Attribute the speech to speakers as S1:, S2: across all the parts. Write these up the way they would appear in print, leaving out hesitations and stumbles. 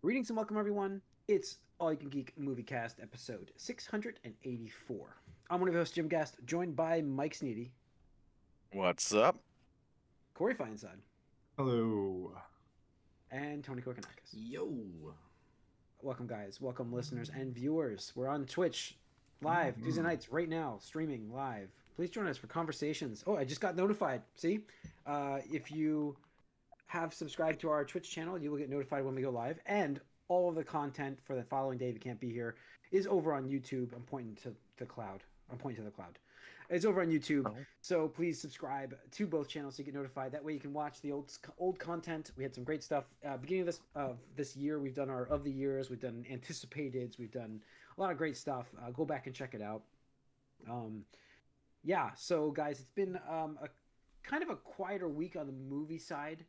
S1: Greetings and welcome, everyone. It's All You Can Geek Moviecast episode 684. I'm one of your hosts, Jim Gast, joined by Mike Sneedy,
S2: What's up?
S1: Corey Feinside,
S3: Hello.
S1: and Tony Kokonakis.
S4: Yo.
S1: Welcome, guys. Welcome, listeners and viewers. We're on Twitch live Tuesday nights right now, streaming live. Please join us for conversations. Oh, I just got notified. See, if you have subscribed to our Twitch channel, you will get notified when we go live. And all of the content for the following day, if you can't be here, is over on YouTube. I'm pointing to the cloud. I'm pointing to the cloud. It's over on YouTube.
S2: Oh.
S1: So please subscribe to both channels so you get notified. That way you can watch the old content. We had some great stuff. Beginning of this year, we've done our of the years. We've done anticipateds. We've done a lot of great stuff. Go back and check it out. Yeah. So guys, it's been a kind of a quieter week on the movie side.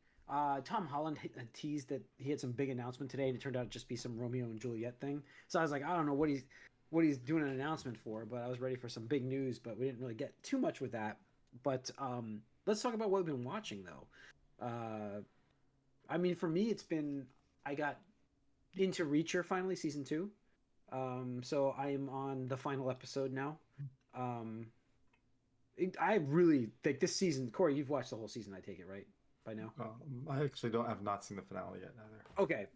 S1: Tom Holland had teased that he had some big announcement today, and it turned out to just be some Romeo and Juliet thing. So I was like, I don't know what he's doing an announcement for, but I was ready for some big news, but we didn't really get too much with that. But let's talk about what we've been watching though. I mean, for me, I got into Reacher finally, season 2. So I am on the final episode now. I really think this season, Corey, you've watched the whole season, I take it, right? By now.
S3: I actually have not seen the finale yet either.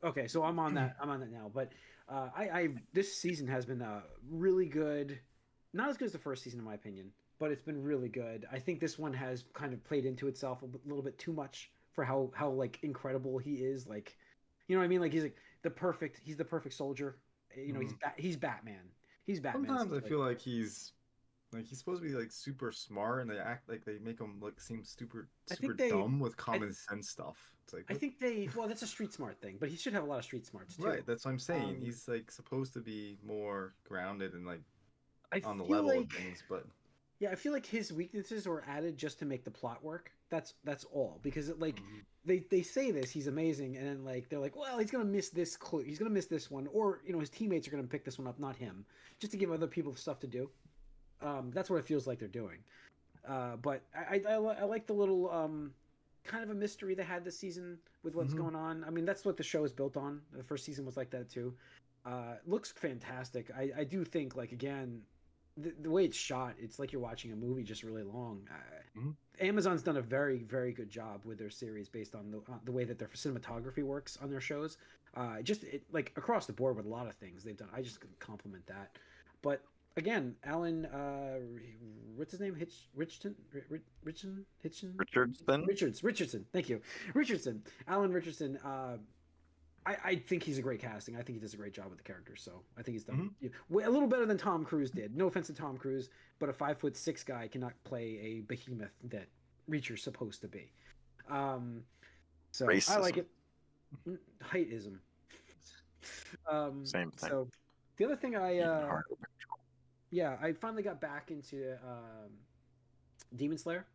S1: Okay. So I'm on that. I'm on that now. But I this season has been really good. Not as good as the first season, in my opinion, but it's been really good. I think this one has kind of played into itself a little bit too much for how like incredible he is. Like, you know what I mean? Like he's the perfect soldier. You know, he's Batman. He's Batman.
S3: Sometimes I feel like he's supposed to be like super smart, and they act like they make him like seem super dumb with common sense stuff. It's like
S1: I think well, that's a street smart thing, but he should have a lot of street smarts too.
S3: Right, that's what I'm saying. He's like supposed to be more grounded and like on the
S1: feel
S3: level
S1: like,
S3: of things, but
S1: yeah, I feel like his weaknesses were added just to make the plot work. That's all, because it, like they say this, he's amazing, and then like they're like, well, he's gonna miss this clue, he's gonna miss this one, or you know, his teammates are gonna pick this one up, not him, just to give other people stuff to do. That's what it feels like they're doing. But I like the little kind of a mystery they had this season with what's going on. I mean, that's what the show is built on. The first season was like that too. Looks fantastic. I do think, like, again, the way it's shot, it's like you're watching a movie just really long. Amazon's done a very, very good job with their series based on the way that their cinematography works on their shows. Like across the board with a lot of things they've done. I just compliment that. But again, Alan, what's his name? Richardson. Thank you, Richardson. Alan Richardson. I think he's a great casting. I think he does a great job with the character. So I think he's done a little better than Tom Cruise did. No offense to Tom Cruise, but a 5'6" guy cannot play a behemoth that Reacher's supposed to be. So
S2: Racism.
S1: I like it. Heightism.
S2: Same thing.
S1: So the other thing I finally got back into Demon Slayer.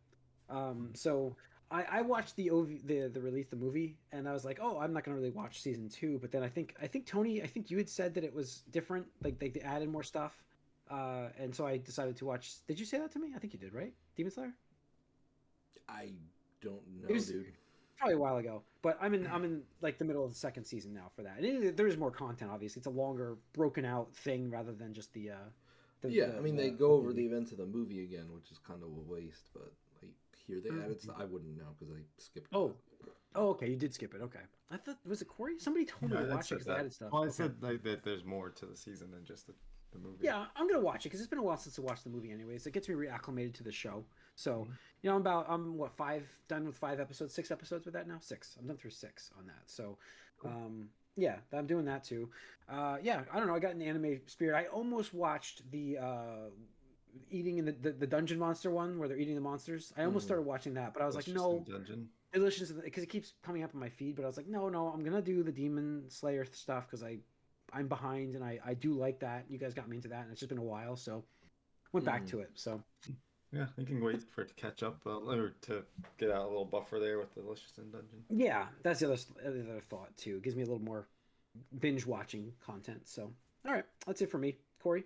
S1: So I watched the release, the movie, and I was like, oh, I'm not gonna really watch season 2. But then I think Tony, I think you had said that it was different, like they added more stuff, and so I decided to watch. Did you say that to me? I think you did, right? Demon Slayer.
S4: I don't know, dude.
S1: Probably a while ago, but I'm in like the middle of the second season now for that. And there is more content, obviously. It's a longer, broken out thing rather than just the
S4: I mean, they go over the events of the movie again, which is kind of a waste. But like here they added stuff. I wouldn't know because I skipped.
S1: Oh, okay, you did skip it. Okay, I thought, was it Corey? Somebody told me to watch it because they added stuff.
S3: Well, I said like, that there's more to the season than just the movie.
S1: Yeah, I'm gonna watch it because it's been a while since I watched the movie. Anyways, it gets me reacclimated to the show. So you know, I'm what, 5 done with 5 episodes, 6 episodes with that now. 6. I'm done through 6 on that. So. Yeah, I'm doing that too. Yeah, I don't know. I got an anime spirit. I almost watched the eating in the dungeon monster one where they're eating the monsters. I almost started watching that, but I was like, no.
S3: Dungeon.
S1: Delicious, because it keeps coming up on my feed. But I was like, no, I'm gonna do the Demon Slayer stuff because I'm behind and I do like that. You guys got me into that, and it's just been a while, so went back to it. So.
S3: Yeah, you can wait for it to catch up or to get out a little buffer there with the Delicious in Dungeon.
S1: Yeah, that's the other thought too. It gives me a little more binge watching content. So, all right, that's it for me. Corey?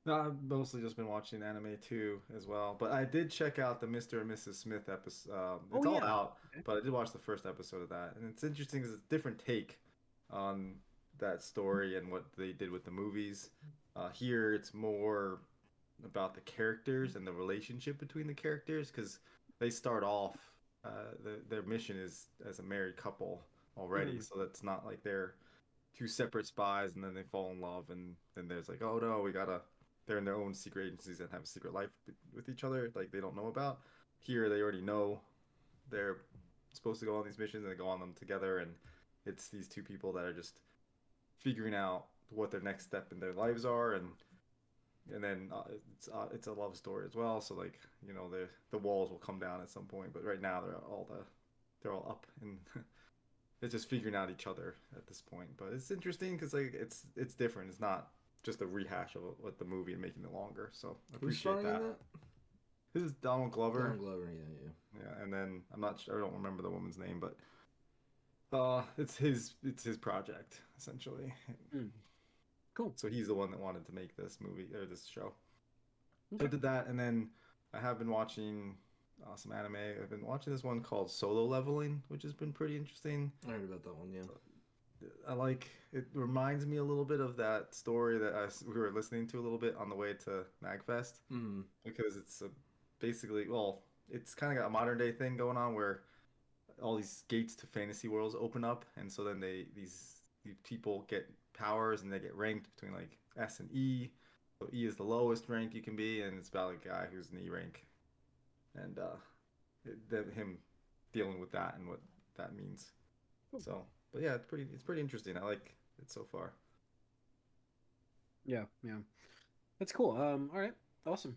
S3: No, I've mostly just been watching anime too as well. But I did check out the Mr. and Mrs. Smith episode. It's all out, but I did watch the first episode of that, and it's interesting because it's a different take on that story and what they did with the movies. Here, it's more about the characters and the relationship between the characters because they start off. Their mission is as a married couple already, so that's not like they're two separate spies and then they fall in love and then there's like, oh no, they're in their own secret agencies and have a secret life with each other like they don't know about. Here they already know they're supposed to go on these missions and they go on them together, and it's these two people that are just figuring out what their next step in their lives are, and then it's a love story as well. So like, you know, the walls will come down at some point, but right now they're all up and it's just figuring out each other at this point. But it's interesting because like it's different. It's not just a rehash of what the movie and making it longer. So I appreciate that. This is Donald Glover.
S4: Donald Glover, yeah.
S3: And then I'm not sure, I don't remember the woman's name, but it's his project essentially.
S1: Cool.
S3: So he's the one that wanted to make this movie or this show. Okay. So I did that, and then I have been watching some anime. I've been watching this one called Solo Leveling, which has been pretty interesting.
S4: I heard about that one, yeah.
S3: I like it. Reminds me a little bit of that story that we were listening to a little bit on the way to MagFest, because it's basically, well, it's kind of got a modern day thing going on where all these gates to fantasy worlds open up, and so then these people get powers and they get ranked between like S and E. So E is the lowest rank you can be, and it's about a guy who's an E rank, and him dealing with that and what that means. Cool. So, but yeah, it's pretty interesting. I like it so far.
S1: Yeah, that's cool. All right, awesome.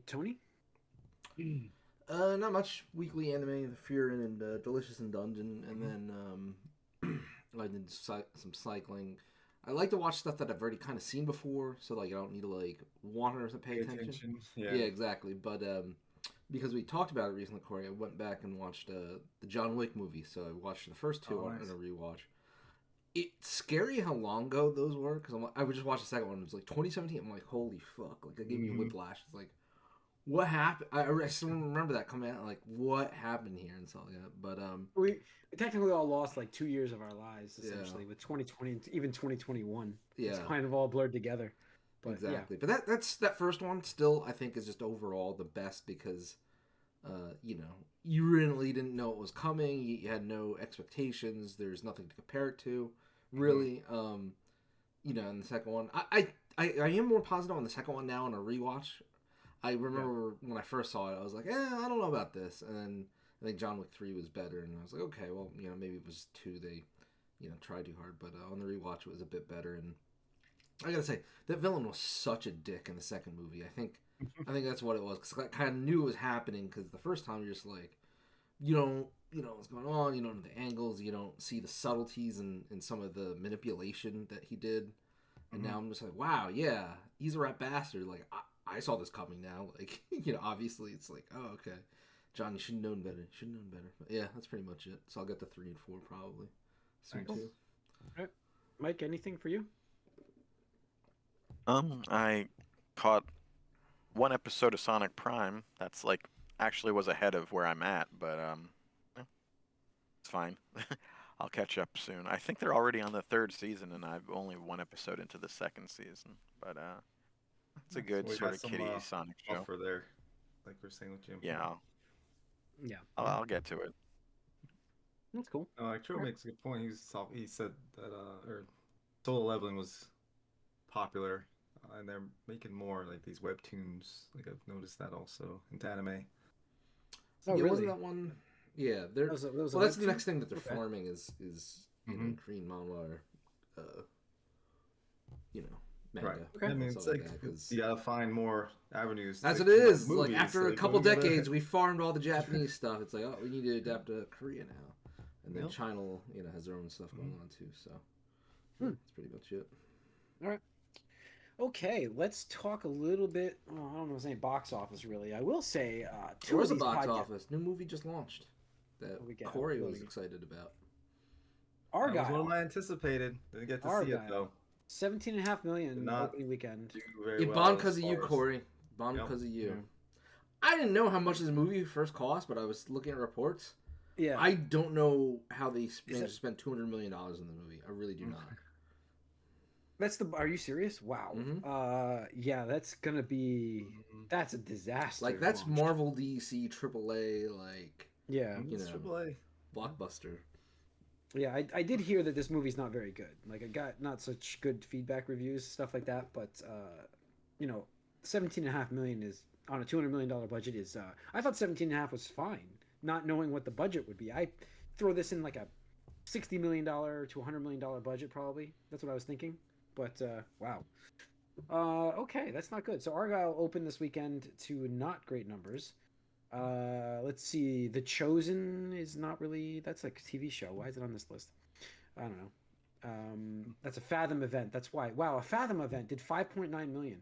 S1: Tony.
S4: Not much. Weekly anime, The Furin and Delicious in Dungeon, and then I did some cycling. I like to watch stuff that I've already kind of seen before, so like I don't need to like want to pay attention. Yeah, exactly. But because we talked about it recently, Corey, I went back and watched the John Wick movie. So I watched the first two on a rewatch. It's scary how long ago those were, because I would just watch the second one. It was like 2017. I'm like, holy fuck! Like, it gave me a whiplash. It's like, what happened? I still remember that coming out. Like, what happened here and stuff like that. But
S1: we technically all lost like 2 years of our lives essentially with 2020 and even 2021. Yeah, it's kind of all blurred together. But,
S4: exactly. Yeah. But that first one still I think is just overall the best because, you know, you really didn't know what was coming. You had no expectations. There's nothing to compare it to, really. You know, and the second one, I am more positive on the second one now on a rewatch. I remember when I first saw it, I was like, I don't know about this. And then I think John Wick 3 was better. And I was like, okay, well, you know, maybe it was 2 they, you know, tried too hard. But on the rewatch, it was a bit better. And I gotta say, that villain was such a dick in the second movie. I think that's what it was. Because I kind of knew it was happening. Because the first time, you're just like, you don't know what's going on. You don't know the angles. You don't see the subtleties and some of the manipulation that he did. And now I'm just like, wow, yeah, he's a rat bastard. Like, I saw this coming now. Like, you know, obviously it's like, oh, okay. John, you should have known better. But yeah, that's pretty much it. So I'll get to 3 and 4 probably. Soon too.
S1: All right. Mike, anything for you?
S2: I caught one episode of Sonic Prime. That's like actually was ahead of where I'm at, but it's fine. I'll catch up soon. I think they're already on the 3rd season, and I've only 1 episode into the 2nd season. But it's a good sort of kiddie Sonic show.
S3: For there, like we're saying with Jim.
S2: Yeah.
S1: Yeah.
S2: I'll get to it.
S1: That's cool.
S3: True makes a good point. He said that Solo Leveling was popular, and they're making more like these webtoons. Like I've noticed that also into anime.
S4: Oh, really? Wasn't that one? Yeah, well, that's the next thing that they're forming is you know, Korean manhwa or you know, manga.
S3: Right. Okay. I mean, it's like you gotta find more avenues.
S4: That's what it is. Movies, like after a couple decades, we farmed all the Japanese stuff. It's like, oh, we need to adapt to Korea now, and then China, you know, has their own stuff going on too. So that's pretty much it.
S1: All right. Okay, let's talk a little bit. I don't know if it's any box office really. I will say,
S4: there was a box office. New movie just launched that Corey was excited about.
S1: Argyle.
S3: That was one I anticipated. Didn't get to see it though.
S1: 17.5 million opening weekend.
S4: It bombed because of you, Corey. Bombed because of you. I didn't know how much this movie first cost, but I was looking at reports.
S1: Yeah.
S4: I don't know how they managed
S1: that-
S4: to spend $200 million in the movie. I really do not.
S1: That's the. Are you serious? Wow.
S4: Mhm.
S1: Yeah, that's gonna be. That's a disaster.
S4: Like, that's
S1: launch.
S4: Marvel, DC, AAA, like,
S1: Yeah.
S4: you know,
S3: AAA.
S4: blockbuster.
S1: Yeah, I did hear that this movie's not very good. Like, I got not such good feedback reviews, stuff like that. But 17.5 million is on a $200 million budget is. I thought 17.5 was fine, not knowing what the budget would be. I throw this in like a $60 million to $100 million budget probably. That's what I was thinking. But wow. Okay, that's not good. So Argyle opened this weekend to not great numbers. Let's see. The Chosen is not really. That's like a TV show. Why is it on this list? I don't know. That's a Fathom event. That's why. Wow, a Fathom event did 5.9 million.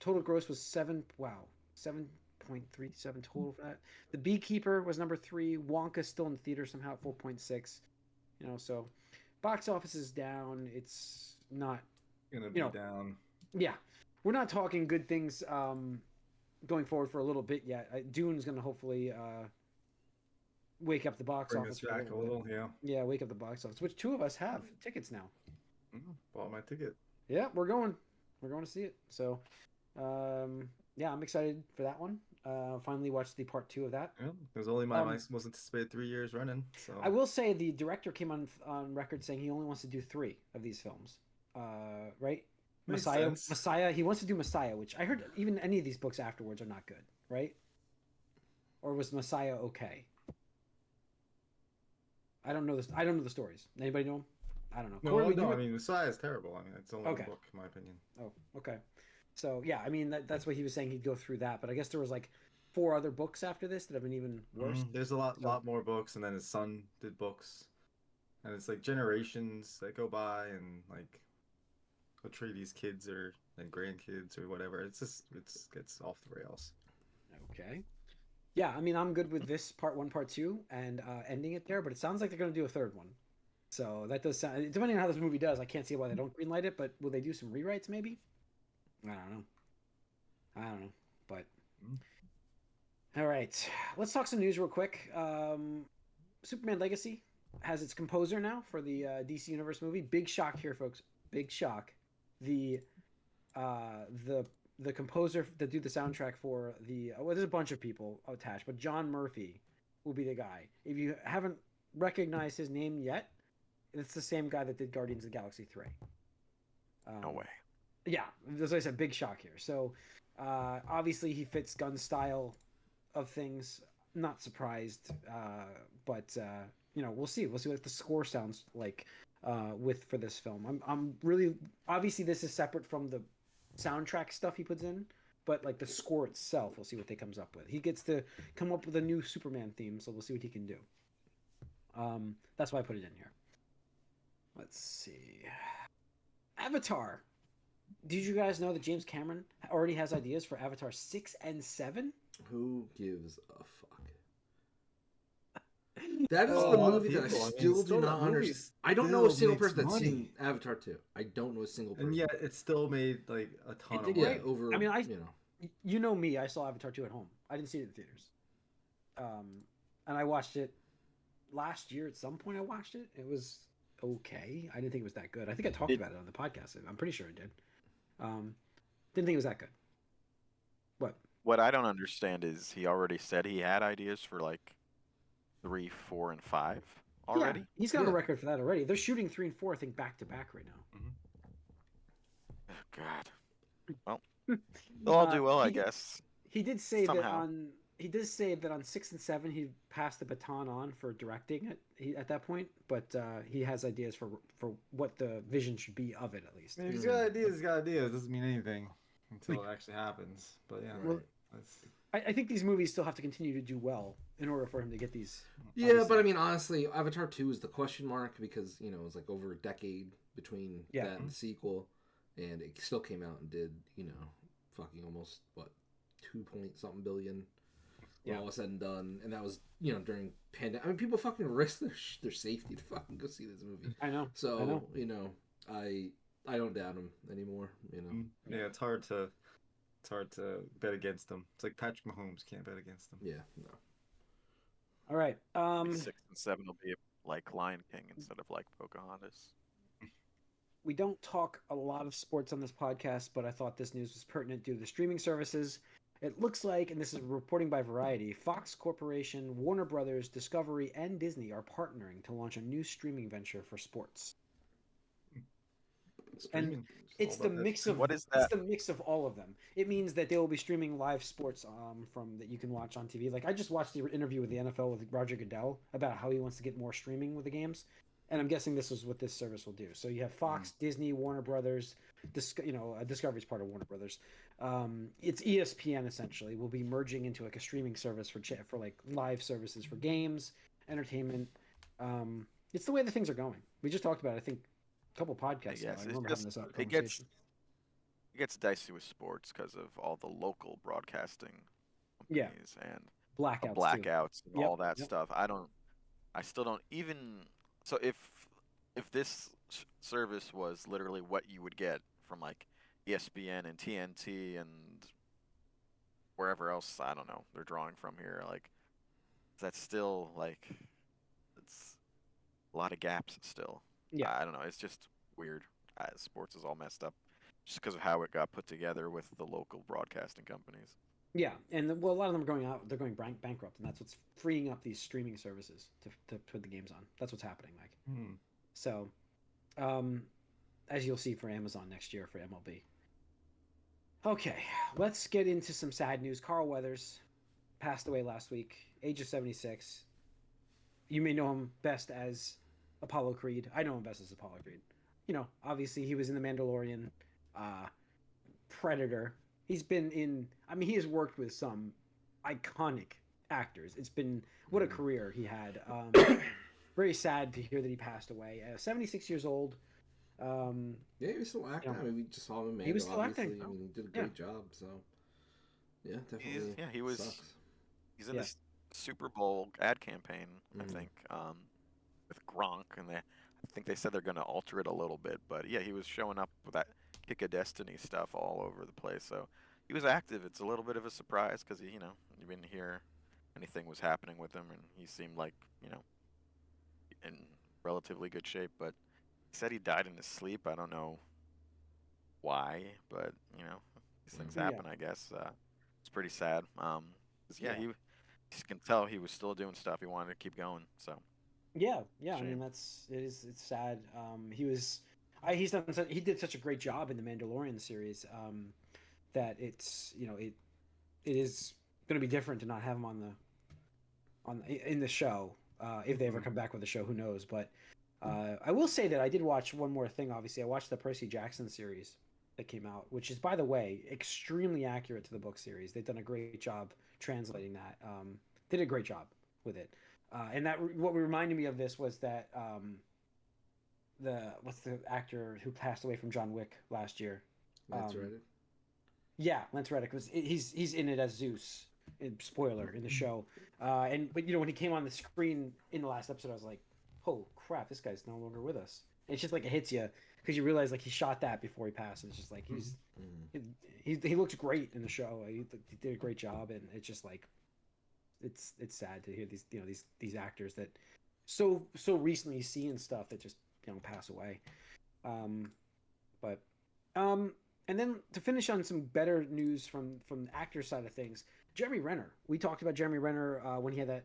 S1: Total gross was 7.37 total for that. The Beekeeper was number 3. Wonka still in theater somehow at 4.6. So box office is down. It's not
S3: Gonna be down.
S1: Yeah, we're not talking good things. Going forward for a little bit yet. Dune's going to hopefully wake up the box
S3: Bring
S1: office
S3: us back a little, yeah.
S1: Yeah, wake up the box office, which 2 of us have tickets now.
S3: Bought my ticket.
S1: Yeah, we're going to see it. So, yeah, I'm excited for that one. Finally watched the part 2 of that.
S3: Yeah, it was only my most anticipated 3 years running. So
S1: I will say the director came on record saying he only wants to do 3 of these films. Right?
S3: Makes
S1: Messiah,
S3: sense.
S1: Messiah. He wants to do Messiah, which I heard even any of these books afterwards are not good, right? Or was Messiah okay? I don't know this. I don't know the stories. Anybody know them? I don't know.
S3: No,
S1: Corey,
S3: I mean, Messiah is terrible. I mean, it's only
S1: Okay.
S3: one book, in my opinion.
S1: Oh, okay. So yeah, I mean that's what he was saying. He'd go through that, but I guess there was like 4 other books after this that have been even worse.
S3: There's a lot more books, and then his son did books, and it's like generations that go by, and like he'll treat these kids and grandkids or whatever. It gets off the rails.
S1: Okay. Yeah, I mean I'm good with this part 1, part 2, and ending it there. But it sounds like they're going to do a 3rd one. So that does sound. Depending on how this movie does, I can't see why they don't greenlight it. But will they do some rewrites? Maybe. I don't know. But all right, let's talk some news real quick. Superman Legacy has its composer now for the DC Universe movie. Big shock here, folks. Big shock. The composer that do the soundtrack for the there's a bunch of people attached, but John Murphy will be the guy. If you haven't recognized his name yet, it's the same guy that did Guardians of the Galaxy 3.
S2: No way.
S1: Yeah, as I said, big shock here. So obviously he fits Gunn's style of things. Not surprised, but we'll see. We'll see what the score sounds like for this film. I'm really obviously this is separate from the soundtrack stuff he puts in, but like the score itself, we'll see what he comes up with. He gets to come up with a new Superman theme, so we'll see what he can do. That's why I put it in here. Let's see. Avatar. Did you guys know that James Cameron already has ideas for Avatar 6 and 7?
S4: Who gives a fuck? That is the movie that I still do not understand. I don't know a single person that's seen Avatar 2. I don't know a single person.
S3: And yet it still made like a ton of
S1: did
S3: money.
S1: great.
S4: Over.
S1: I mean, you know me. I saw Avatar 2 at home. I didn't see it in theaters. And I watched it last year. At some point, I watched it. It was okay. I didn't think it was that good. I think I talked about it on the podcast. I'm pretty sure I did. Didn't think it was that good.
S2: What I don't understand is he already said he had ideas for like 3, 4, and 5 already.
S1: Yeah, he's got a record for that already. They're shooting 3 and 4, I think, back to back right now.
S2: Oh, God. Well, they'll all do well, I guess.
S1: He did say
S2: Somehow.
S1: that on 6 and 7 he passed the baton on for directing it at that point, but he has ideas for what the vision should be of it at least.
S3: I mean, if he's got ideas, he's got ideas. It doesn't mean anything until it actually happens. But yeah,
S1: Well,
S3: that's...
S1: I think these movies still have to continue to do well in order for him to get these.
S4: Yeah,
S1: obviously.
S4: but I mean, honestly, Avatar 2 is the question mark because, it was like over a decade between that and the sequel, and it still came out and did, fucking almost, 2-point-something billion when all was said and done. And that was, during pandemic. I mean, people fucking risk their safety to fucking go see this movie.
S1: I know.
S4: So, I don't doubt him anymore,
S3: Yeah, it's hard to bet against them. It's like Patrick Mahomes can't bet against them.
S4: Yeah, no.
S1: All right.
S2: Maybe 6 and 7 will be like Lion King instead of like Pocahontas.
S1: We don't talk a lot of sports on this podcast, but I thought this news was pertinent due to the streaming services. It looks like, and this is reporting by Variety, Fox Corporation, Warner Brothers, Discovery, and Disney are partnering to launch a new streaming venture for sports.
S3: Streaming.
S1: It's the mix of
S2: What is
S1: it's
S2: that?
S1: the mix of all of them. It means that they will be streaming live sports from that you can watch on TV. Like I just watched the interview with the NFL with Roger Goodell about how he wants to get more streaming with the games, and I'm guessing this is what this service will do. So you have Fox, Disney, Warner Brothers, Discovery's part of Warner Brothers. It's ESPN essentially will be merging into like a streaming service for like live services for games, entertainment. It's the way the things are going. We just talked about it, I think a couple podcasts ago. I remember having this conversation.
S2: It gets dicey with sports because of all the local broadcasting
S1: Yeah.
S2: companies and
S1: Blackouts
S2: and all that stuff. I still don't even. So if this service was literally what you would get from like ESPN and TNT and wherever else, I don't know, they're drawing from here, like that's still like it's a lot of gaps still.
S1: Yeah.
S2: I don't know. It's just weird. Sports is all messed up just because of how it got put together with the local broadcasting companies.
S1: Yeah, and a lot of them are going out. They're going bankrupt, and that's what's freeing up these streaming services to put the games on. That's what's happening, Mike. So, as you'll see for Amazon next year for MLB. Okay, let's get into some sad news. Carl Weathers passed away last week, age of 76. You may know him best as Apollo Creed. I know him best as Apollo Creed. You know, obviously he was in The Mandalorian, Predator. He's been in. I mean, he has worked with some iconic actors. It's been what a career he had. Very sad to hear that he passed away. 76 years old.
S4: Yeah, he was still acting. I mean, we just saw him in Mando,
S1: he was still
S4: obviously.
S1: acting.
S4: I mean, he did a great job. So, yeah, definitely.
S2: He was.
S4: Sucks.
S2: He's in this Super Bowl ad campaign, I think, with Gronk, and I think they said they're going to alter it a little bit. But yeah, he was showing up with that Kick of Destiny stuff all over the place. So he was active. It's a little bit of a surprise because you didn't hear anything was happening with him, and he seemed like in relatively good shape. But he said he died in his sleep. I don't know why, but these things happen. I guess it's pretty sad. 'Cause, you can tell he was still doing stuff. He wanted to keep going. So
S1: yeah. I
S2: shame.
S1: mean, it's sad. He did such a great job in the Mandalorian series that it's it is going to be different to not have him in the show. If they ever come back with the show, who knows? But I will say that I did watch one more thing. Obviously, I watched the Percy Jackson series that came out, which is, by the way, extremely accurate to the book series. They've done a great job translating that. They did a great job with it. And what reminded me of this was that what's the actor who passed away from John Wick last year?
S4: Lance Reddick.
S1: Yeah, Lance Reddick he's in it as Zeus. Spoiler in the show. But when he came on the screen in the last episode, I was like, oh crap, this guy's no longer with us. It's just like it hits you because you realize like he shot that before he passed. It's just like he looked great in the show. He did a great job, and it's just like it's sad to hear these actors that so recently seeing stuff that just pass away. And then to finish on some better news from the actor side of things, Jeremy Renner. We talked about Jeremy Renner when he had that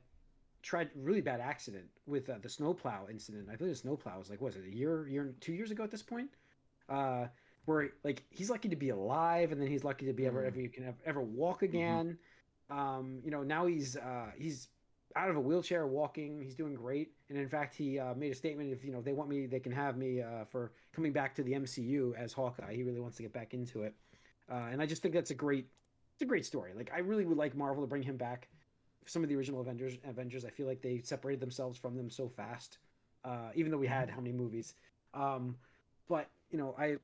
S1: really bad accident with the snowplow incident. I believe the snowplow was like, was it a year, 2 years ago at this point? Where like he's lucky to be alive, and then he's lucky to be ever walk again. Now he's out of a wheelchair, walking. He's doing great, and in fact, he made a statement: if they want me, they can have me for coming back to the MCU as Hawkeye. He really wants to get back into it, and I just think it's a great story. Like I really would like Marvel to bring him back. Some of the original Avengers, I feel like they separated themselves from them so fast, even though we had how many movies. But I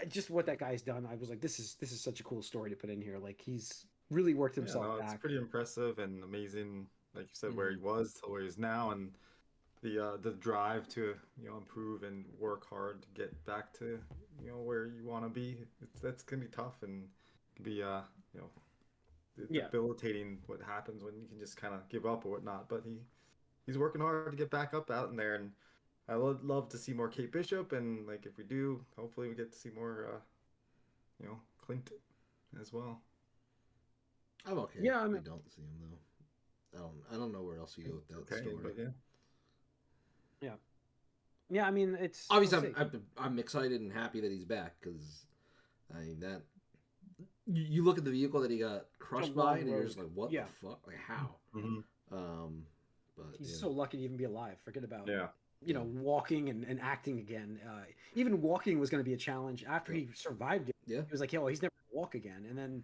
S1: just what that guy's done. I was like, this is such a cool story to put in here. Like he's really worked himself back.
S3: It's pretty impressive and amazing, like you said, where he was to where he is now, and the drive to improve and work hard to get back to where you want to be. That's gonna be tough and be debilitating what happens when you can just kind of give up or whatnot. But he's working hard to get back up out in there, and I would love to see more Kate Bishop, and like if we do, hopefully we get to see more, Clint as well.
S4: I'm okay.
S1: Yeah,
S4: if we don't see him though. I don't know where else you go with that story.
S3: But
S1: yeah. I mean, it's
S4: obviously I'm excited and happy that he's back because that you look at the vehicle that he got crushed by and you're just like, what the fuck? Like how? But
S1: he's so lucky to even be alive. Forget about
S3: yeah.
S1: walking and acting again. Even walking was going to be a challenge after he survived it.
S4: Yeah,
S1: he was like, "Yo, he's never gonna walk again." And then,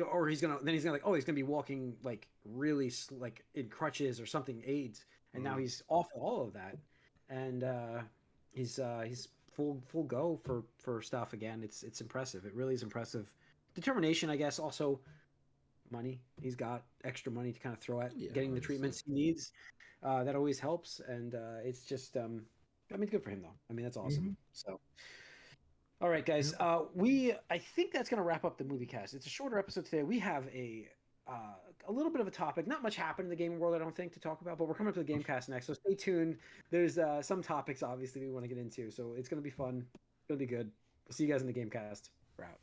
S1: or he's gonna be walking like really like in crutches or something, aids. And now he's off all of that, and he's full go for stuff again. It's impressive. It really is impressive. Determination, I guess. Also, money. He's got extra money to kind of throw at getting the treatments he needs. That always helps, and it's just good for him though. I mean, that's awesome. So, all right, guys. I think that's gonna wrap up the movie cast. It's a shorter episode today. We have a little bit of a topic. Not much happened in the gaming world, I don't think, to talk about, but we're coming up to the Gamecast next, so stay tuned. There's some topics obviously we want to get into, so it's gonna be fun. It's gonna be good. We'll see you guys in the Gamecast. We're out.